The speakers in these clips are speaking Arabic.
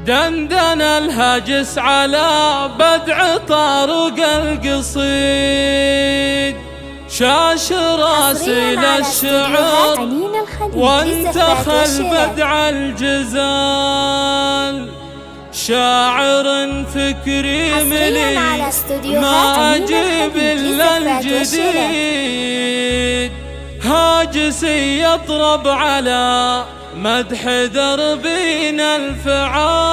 دندن الهاجس على بدع طارق القصيد، شاش راسي للشعر وانتخل بدع الجزال. شاعر فكري ملي ما أجيب إلا الجديد، هاجسي يطرب على مدح دربنا الفعال.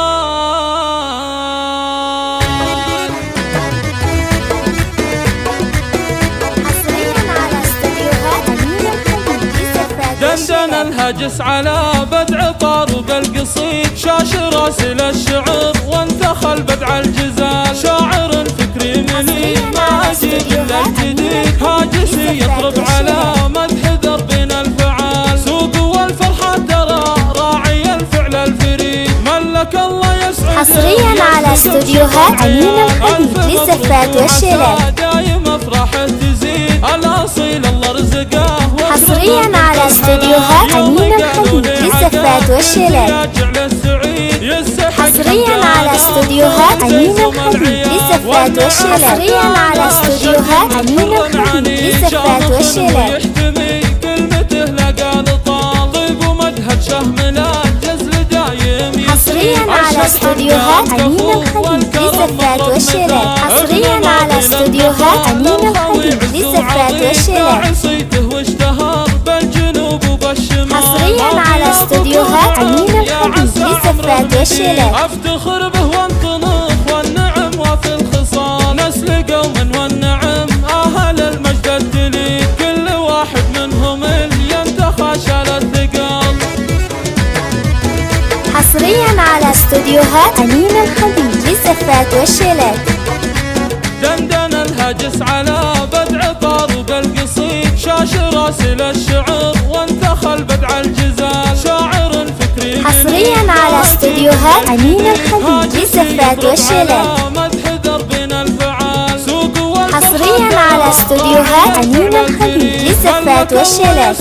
دندن الهاجس على بدع طارق القصيد، شاش راسي للشعر وانتخل بدع الجزال. شاعر فكري ملي ما أجيب إلا الجديد، هاجسي يطرب على مدح دربنا الفعال. سوق والفرحة ترى راعي الفعل الفريد، ملك الله يسعد. حصريا على استوديوهات أمين الحبيب للزفات والشلال. دايم افراحه تزيد، الاصيل الله رزقه. حصريا على استوديوهات أمين الحبيب للزفات والشلال. حصريا على استوديوهات أمين الحبيب للزفات والشلال. حصريا على استوديوهات أمين الحبيب للزفات والشلال. يحتمي كلمته لقى لطالب ومدهد شهمنا الجزل دايم. حصريا على استوديوهات أمين الحبيب للزفات والشلال. حصريا على استوديوهات أمين الحبيب للزفات والشلال. حصريا على استوديوهات أمين الحبيب للزفات والشلال. افتخر به وانطنخ والنعم وفي الخصال، نسل قوم والنعم اهل المجد الدليل، كل واحد منهم اللي ينتخى شال الثقال. حصريا على استوديوهات أمين الحبيب للزفات والشلال. دندن الهاجس على بدع طارق القصيد، شاش راسي للشعر وانتخل بدع الجزال. شاعر فكري حصريا على استوديوهات أمين الحبيب للزفات والشلال. مدح دربنا الفعال. حصريا على استوديوهات أمين الحبيب للزفات والشلال.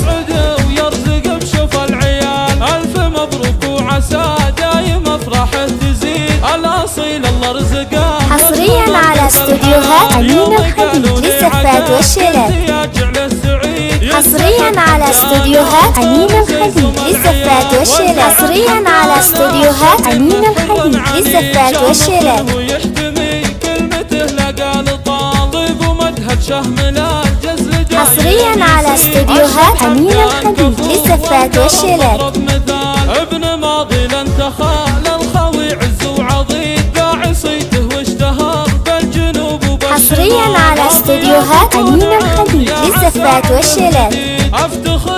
ويرزق بشوف العيال، ألف مبروك وعسى دايم أفراحه تزيد، الأصيل الله رزقه. حصريا على استوديوهات أمين الحبيب للزفات والشلال. حصريا على استوديوهات أمين الحبيب للزفات والشلال. حصريا على استوديوهات أمين الحبيب للزفات والشلال. ويحتمي كلمته لقى لطالب ومدهد شهمنا الجزل دايم. حصريا على استوديوهات أمين الحبيب للزفات والشلال. ابن ماضي لانتخى للخوي عز وعظيم، داعي صيته واشتهر بالجنوب وبالشمال. حصريا على استوديوهات أمين الحبيب للزفات والشلال. افتخر